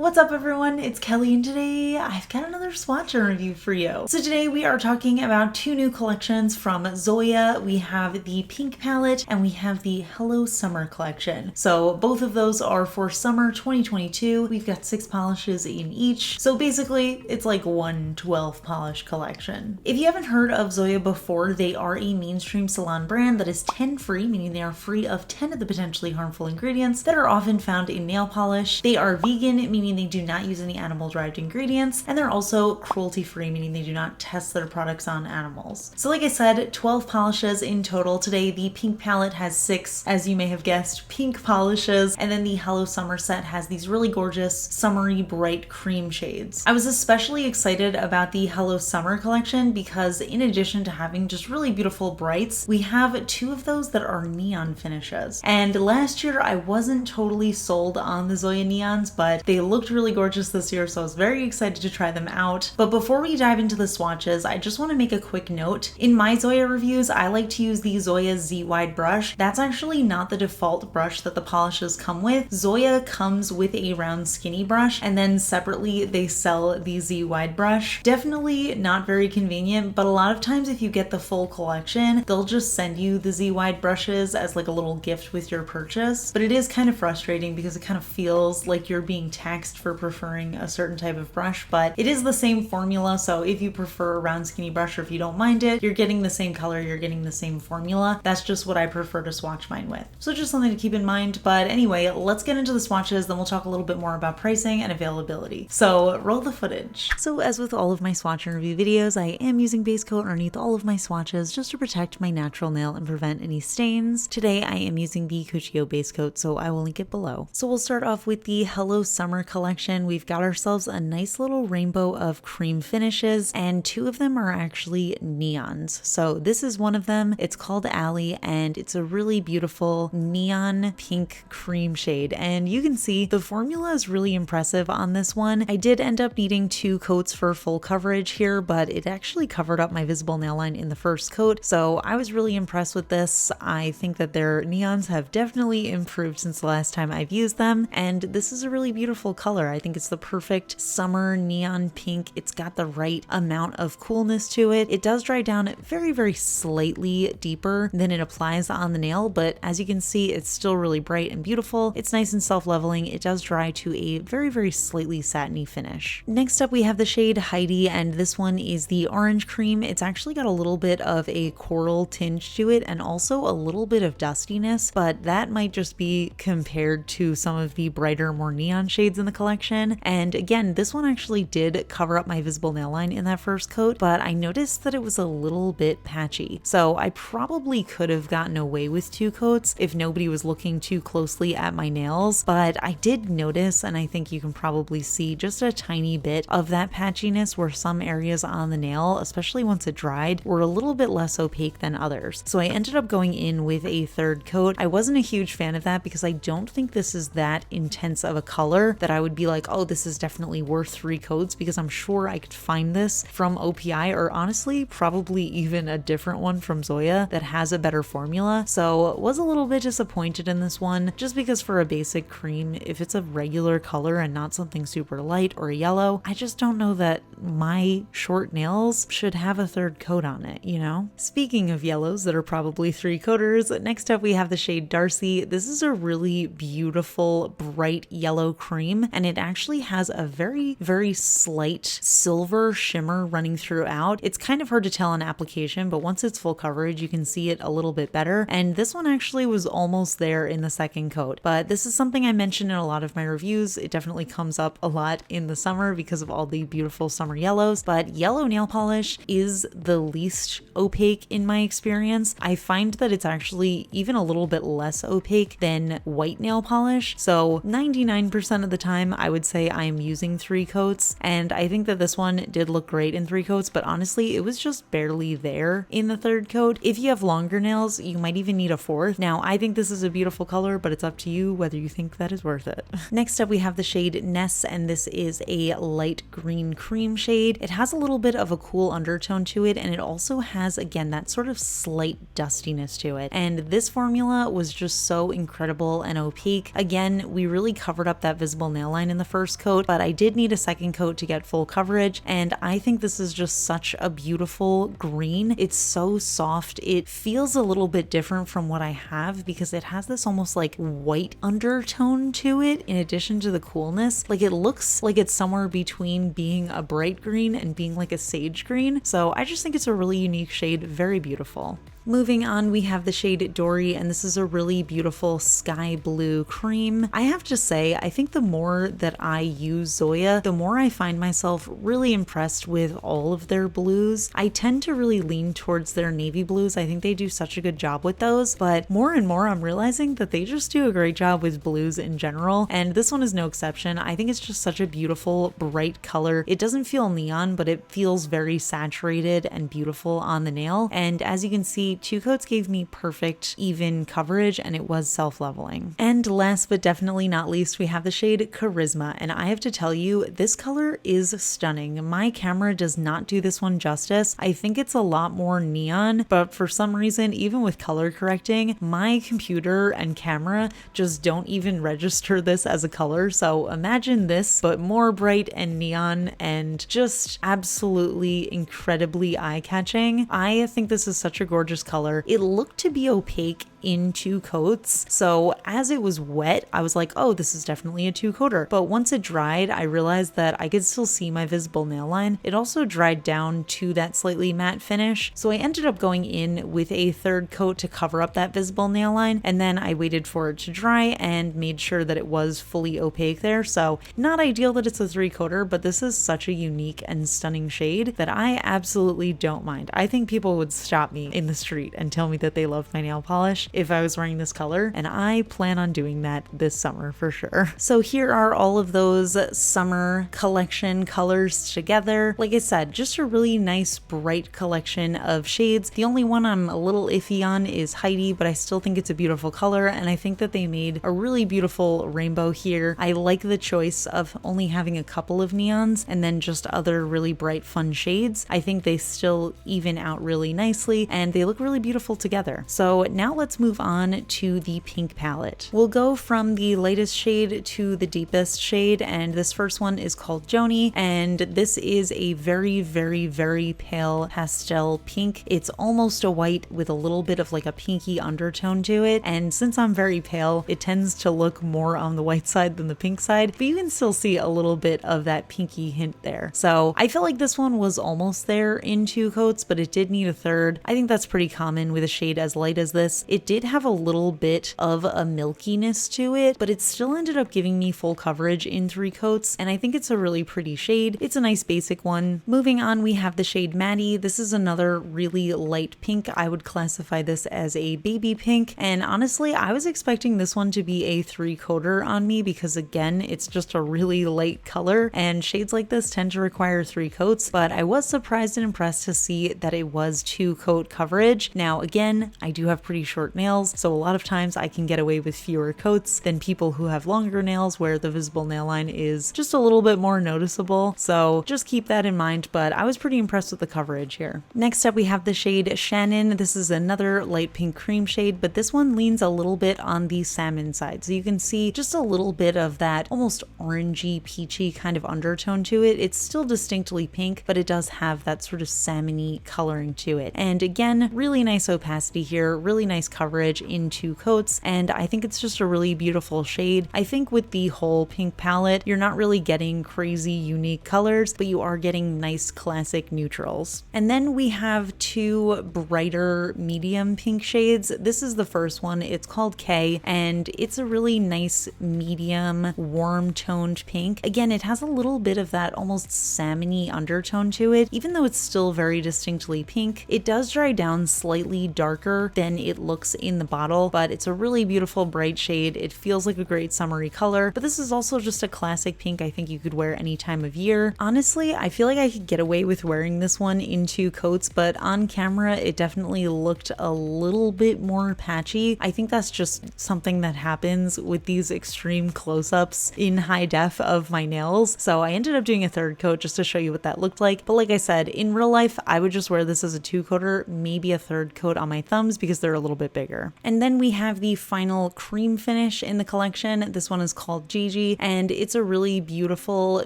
What's up everyone, it's Kelly and today I've got another swatch review for you. So today we are talking about two new collections from Zoya. We have the pink palette and we have the Hello Summer collection. So both of those are for summer 2022. We've got 6 polishes in each. So basically it's like one 12 polish collection. If you haven't heard of Zoya before, they are a mainstream salon brand that is 10 free, meaning they are free of 10 of the potentially harmful ingredients that are often found in nail polish. They are vegan, meaning they do not use any animal-derived ingredients, and they're also cruelty-free, meaning they do not test their products on animals. So like I said, 12 polishes in total. Today, the pink palette has 6, as you may have guessed, pink polishes, and then the Hello Summer set has these really gorgeous, summery, bright cream shades. I was especially excited about the Hello Summer collection because in addition to having just really beautiful brights, we have 2 of those that are neon finishes. And last year, I wasn't totally sold on the Zoya neons, but they looked really gorgeous this year, so I was very excited to try them out. But before we dive into the swatches, I just want to make a quick note. In my Zoya reviews, I like to use the Zoya Z-Wide brush. That's actually not the default brush that the polishes come with. Zoya comes with a round skinny brush, and then separately they sell the Z-Wide brush. Definitely not very convenient, but a lot of times if you get the full collection, they'll just send you the Z-Wide brushes as like a little gift with your purchase. But it is kind of frustrating because it kind of feels like you're being taxed for preferring a certain type of brush, but it is the same formula, so if you prefer a round skinny brush or if you don't mind it, you're getting the same color, you're getting the same formula. That's just what I prefer to swatch mine with. So just something to keep in mind. But anyway, let's get into the swatches, then we'll talk a little bit more about pricing and availability. So roll the footage. So as with all of my swatch and review videos, I am using base coat underneath all of my swatches just to protect my natural nail and prevent any stains. Today I am using the Cuccio base coat, so I will link it below. So we'll start off with the Hello Summer collection. We've got ourselves a nice little rainbow of cream finishes, and 2 of them are actually neons. So this is one of them. It's called Alley, and it's a really beautiful neon pink cream shade. And you can see the formula is really impressive on this one. I did end up needing 2 coats for full coverage here, but it actually covered up my visible nail line in the first coat. So I was really impressed with this. I think that their neons have definitely improved since the last time I've used them. And this is a really beautiful color. I think it's the perfect summer neon pink. It's got the right amount of coolness to it. It does dry down very, very slightly deeper than it applies on the nail, but as you can see, it's still really bright and beautiful. It's nice and self-leveling. It does dry to a very, very slightly satiny finish. Next up, we have the shade Heidi, and this one is the orange cream. It's actually got a little bit of a coral tinge to it and also a little bit of dustiness, but that might just be compared to some of the brighter, more neon shades in the collection. And again, this one actually did cover up my visible nail line in that first coat, but I noticed that it was a little bit patchy. So I probably could have gotten away with 2 coats if nobody was looking too closely at my nails, but I did notice, and I think you can probably see just a tiny bit of that patchiness where some areas on the nail, especially once it dried, were a little bit less opaque than others. So I ended up going in with a 3rd coat. I wasn't a huge fan of that because I don't think this is that intense of a color that I would be like, oh, this is definitely worth 3 coats, because I'm sure I could find this from OPI, or honestly probably even a different one from Zoya that has a better formula. So was a little bit disappointed in this one, just because for a basic cream, if it's a regular color and not something super light or yellow, I just don't know that my short nails should have a 3rd coat on it, you know? Speaking of yellows that are probably 3 coaters, next up we have the shade Darcy. This is a really beautiful bright yellow cream, and it actually has a very, very slight silver shimmer running throughout. It's kind of hard to tell on application, but once it's full coverage, you can see it a little bit better. And this one actually was almost there in the 2nd coat, but this is something I mentioned in a lot of my reviews. It definitely comes up a lot in the summer because of all the beautiful summer yellows, but yellow nail polish is the least opaque in my experience. I find that it's actually even a little bit less opaque than white nail polish. So 99% of the time, I would say I'm using 3 coats, and I think that this one did look great in 3 coats, but honestly, it was just barely there in the 3rd coat. If you have longer nails, you might even need a 4th. Now, I think this is a beautiful color, but it's up to you whether you think that is worth it. Next up, we have the shade Ness, and this is a light green cream shade. It has a little bit of a cool undertone to it, and it also has, again, that sort of slight dustiness to it. And this formula was just so incredible and opaque. Again, we really covered up that visible nail nail line in the first coat, but I did need a second coat to get full coverage, and I think this is just such a beautiful green. It's so soft. It feels a little bit different from what I have because it has this almost like white undertone to it in addition to the coolness. Like it looks like it's somewhere between being a bright green and being like a sage green. So I just think it's a really unique shade, very beautiful. Moving on, we have the shade Dory, and this is a really beautiful sky blue cream. I have to say, I think the more that I use Zoya, the more I find myself really impressed with all of their blues. I tend to really lean towards their navy blues. I think they do such a good job with those, but more and more I'm realizing that they just do a great job with blues in general, and this one is no exception. I think it's just such a beautiful, bright color. It doesn't feel neon, but it feels very saturated and beautiful on the nail, and as you can see, 2 coats gave me perfect even coverage, and it was self-leveling. And last but definitely not least, we have the shade Charisma, and I have to tell you, this color is stunning. My camera does not do this one justice. I think it's a lot more neon, but for some reason, even with color correcting, my computer and camera just don't even register this as a color. So imagine this, but more bright and neon and just absolutely incredibly eye-catching. I think this is such a gorgeous color. It looked to be opaque in 2 coats, so as it was wet I was like, oh, this is definitely a 2-coater, but once it dried I realized that I could still see my visible nail line. It also dried down to that slightly matte finish, so I ended up going in with a 3rd coat to cover up that visible nail line, and then I waited for it to dry and made sure that it was fully opaque there. So not ideal that it's a 3-coater, but this is such a unique and stunning shade that I absolutely don't mind. I think people would stop me in the street and tell me that they love my nail polish if I was wearing this color, and I plan on doing that this summer for sure. So here are all of those summer collection colors together. Like I said, just a really nice bright collection of shades. The only one I'm a little iffy on is Heidi, but I still think it's a beautiful color, and I think that they made a really beautiful rainbow here. I like the choice of only having a couple of neons and then just other really bright fun shades. I think they still even out really nicely and they look really beautiful together. So now let's move on to the pink palette. We'll go from the lightest shade to the deepest shade, and this first one is called Joni, and this is a very, very, very pale pastel pink. It's almost a white with a little bit of like a pinky undertone to it, and since I'm very pale, it tends to look more on the white side than the pink side, but you can still see a little bit of that pinky hint there. So I feel like this one was almost there in 2 coats, but it did need a 3rd. I think that's pretty common with a shade as light as this. It did have a little bit of a milkiness to it, but it still ended up giving me full coverage in 3 coats, and I think it's a really pretty shade. It's a nice basic one. Moving on, we have the shade Maddie. This is another really light pink. I would classify this as a baby pink, and honestly, I was expecting this one to be a 3-coater on me because again, it's just a really light color, and shades like this tend to require 3 coats, but I was surprised and impressed to see that it was 2-coat coverage. Now again, I do have pretty short nails, so a lot of times I can get away with fewer coats than people who have longer nails where the visible nail line is just a little bit more noticeable, so just keep that in mind, but I was pretty impressed with the coverage here. Next up, we have the shade Shannon. This is another light pink cream shade, but this one leans a little bit on the salmon side, so you can see just a little bit of that almost orangey, peachy kind of undertone to it. It's still distinctly pink, but it does have that sort of salmony coloring to it. And again, really nice opacity here, really nice coverage in 2 coats, and I think it's just a really beautiful shade. I think with the whole pink palette, you're not really getting crazy unique colors, but you are getting nice classic neutrals. And then we have 2 brighter medium pink shades. This is the first one. It's called K, and it's a really nice medium warm toned pink. Again, it has a little bit of that almost salmony undertone to it. Even though it's still very distinctly pink, it does dry down slightly darker than it looks in the bottle, but it's a really beautiful bright shade. It feels like a great summery color, but this is also just a classic pink I think you could wear any time of year. Honestly, I feel like I could get away with wearing this one in 2 coats, but on camera it definitely looked a little bit more patchy. I think that's just something that happens with these extreme close-ups in high def of my nails, so I ended up doing a 3rd coat just to show you what that looked like. But like I said, in real life I would just wear this as a 2-coater, maybe a 3rd coat on my thumbs because they're a little bit bigger. bigger. And then we have the final cream finish in the collection. This one is called Gigi, and it's a really beautiful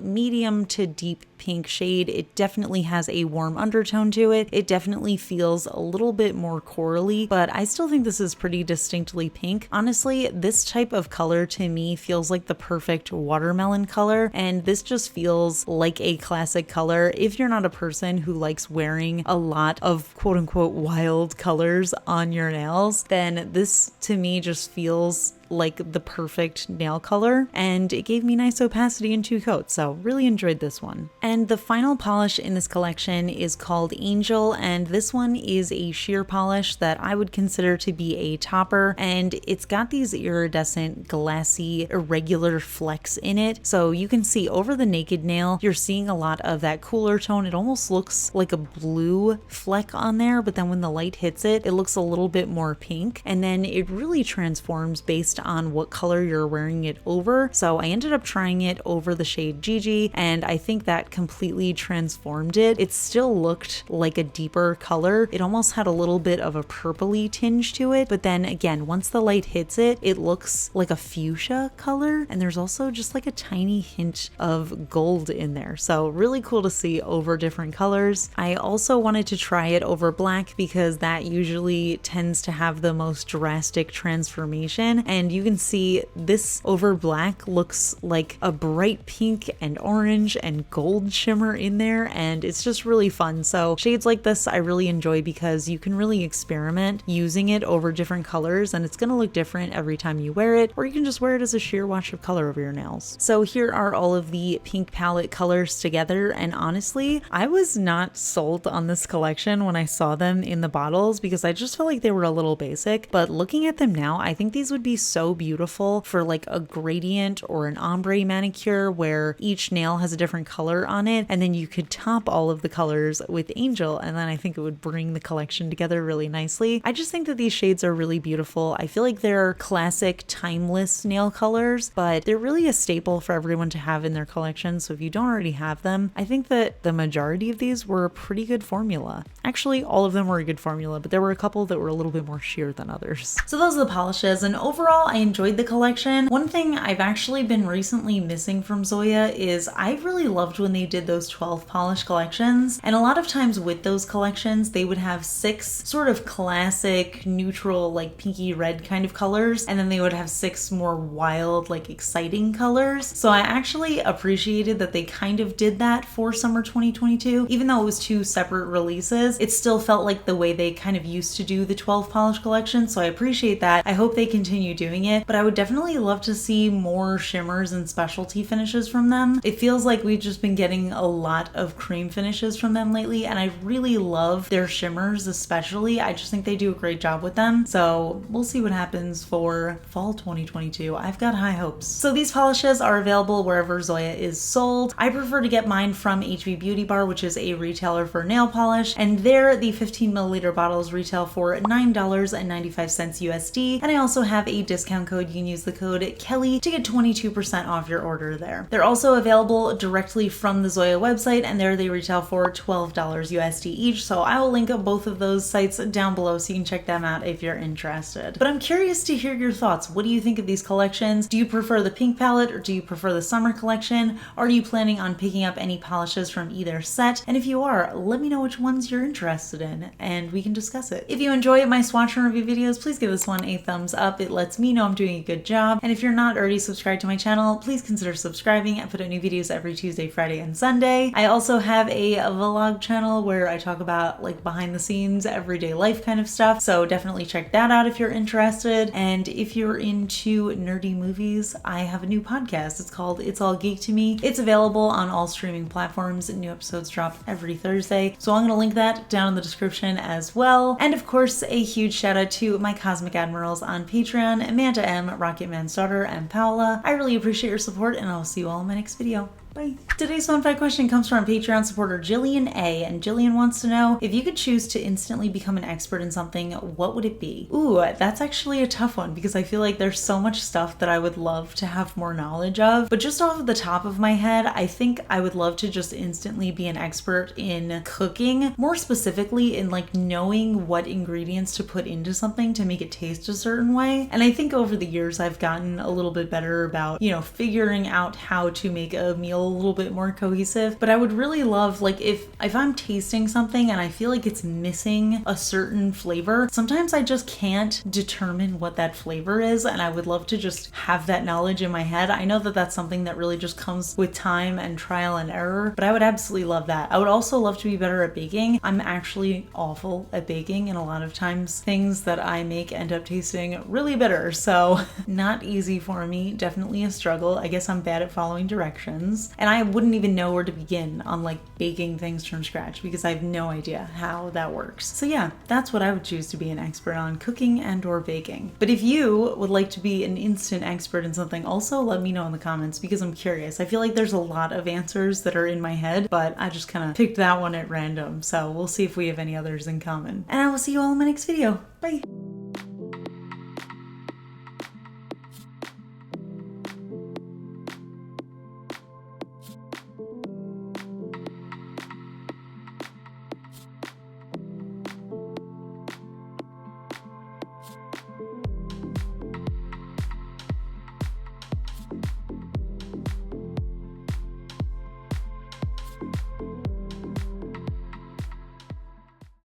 medium to deep pink shade. It definitely has a warm undertone to it. It definitely feels a little bit more corally, but I still think this is pretty distinctly pink. Honestly, this type of color to me feels like the perfect watermelon color, and this just feels like a classic color. If you're not a person who likes wearing a lot of quote unquote wild colors on your nails, then this to me just feels like the perfect nail color, and it gave me nice opacity in 2 coats, so really enjoyed this one. And the final polish in this collection is called Angel, and this one is a sheer polish that I would consider to be a topper, and it's got these iridescent glassy irregular flecks in it, so you can see over the naked nail you're seeing a lot of that cooler tone. It almost looks like a blue fleck on there, but then when the light hits it, it looks a little bit more pink, and then it really transforms based on what color you're wearing it over. So I ended up trying it over the shade Gigi, and I think that completely transformed it. It still looked like a deeper color. It almost had a little bit of a purpley tinge to it, but then again, once the light hits it, it looks like a fuchsia color, and there's also just like a tiny hint of gold in there. So really cool to see over different colors. I also wanted to try it over black because that usually tends to have the most drastic transformation, and you can see this over black looks like a bright pink and orange and gold shimmer in there, and it's just really fun. So shades like this I really enjoy because you can really experiment using it over different colors, and it's going to look different every time you wear it, or you can just wear it as a sheer wash of color over your nails. So here are all of the pink palette colors together, and honestly I was not sold on this collection when I saw them in the bottles because I just felt like they were a little basic, but looking at them now I think these would be so beautiful for like a gradient or an ombre manicure where each nail has a different color on it, and then you could top all of the colors with Angel, and then I think it would bring the collection together really nicely. I just think that these shades are really beautiful. I feel like they're classic timeless nail colors, but they're really a staple for everyone to have in their collection, so if you don't already have them, I think that the majority of these were a pretty good formula. Actually, all of them were a good formula, but there were a couple that were a little bit more sheer than others. So those are the polishes, and overall I enjoyed the collection. One thing I've actually been recently missing from Zoya is I really loved when they did those 12 polish collections, and a lot of times with those collections they would have 6 sort of classic neutral like pinky red kind of colors, and then they would have 6 more wild like exciting colors. So I actually appreciated that they kind of did that for summer 2022. Even though it was 2 separate releases, it still felt like the way they kind of used to do the 12 polish collection, so I appreciate that. I hope they continue doing it, but I would definitely love to see more shimmers and specialty finishes from them. It feels like we've just been getting a lot of cream finishes from them lately, and I really love their shimmers especially. I just think they do a great job with them, so we'll see what happens for fall 2022. I've got high hopes. So these polishes are available wherever Zoya is sold. I prefer to get mine from HB Beauty Bar, which is a retailer for nail polish, and there the 15 milliliter bottles retail for $9.95 USD, and I also have a discount code. You can use the code KELLI to get 22% off your order there. They're also available directly from the Zoya website, and there they retail for $12 USD each, so I will link up both of those sites down below so you can check them out if you're interested. But I'm curious to hear your thoughts. What do you think of these collections? Do you prefer the pink palette or do you prefer the summer collection? Are you planning on picking up any polishes from either set? And if you are, let me know which ones you're interested in and we can discuss it. If you enjoy my swatch and review videos, please give this one a thumbs up. It lets me know I'm doing a good job. And if you're not already subscribed to my channel, please consider subscribing. I put out new videos every Tuesday, Friday, and Sunday. I also have a vlog channel where I talk about like behind the scenes, everyday life kind of stuff. So definitely check that out if you're interested. And if you're into nerdy movies, I have a new podcast. It's called It's All Geek to Me. It's available on all streaming platforms. New episodes drop every Thursday. So I'm going to link that down in the description as well. And of course, a huge shout out to my Cosmic Admirals on Patreon, Amanda M, Rocket Man's daughter, and Paola. I really appreciate your support, and I'll see you all in my next video. Bye. Today's fun fact question comes from Patreon supporter Jillian A. And Jillian wants to know, if you could choose to instantly become an expert in something, what would it be? Ooh, that's actually a tough one because I feel like there's so much stuff that I would love to have more knowledge of. But just off of the top of my head, I think I would love to just instantly be an expert in cooking, more specifically in like knowing what ingredients to put into something to make it taste a certain way. And I think over the years I've gotten a little bit better about, figuring out how to make a meal a little bit more cohesive. But I would really love, like, if I'm tasting something and I feel like it's missing a certain flavor, sometimes I just can't determine what that flavor is, and I would love to just have that knowledge in my head. I know that that's something that really just comes with time and trial and error, but I would absolutely love that. I would also love to be better at baking. I'm actually awful at baking, and a lot of times things that I make end up tasting really bitter, so not easy for me. Definitely a struggle. I guess I'm bad at following directions, and I wouldn't even know where to begin on like baking things from scratch because I have no idea how that works. So yeah, that's what I would choose to be an expert on, cooking and or baking. But if you would like to be an instant expert in something, also let me know in the comments because I'm curious. I feel like there's a lot of answers that are in my head, but I just kind of picked that one at random. So we'll see if we have any others in common. And I will see you all in my next video. Bye.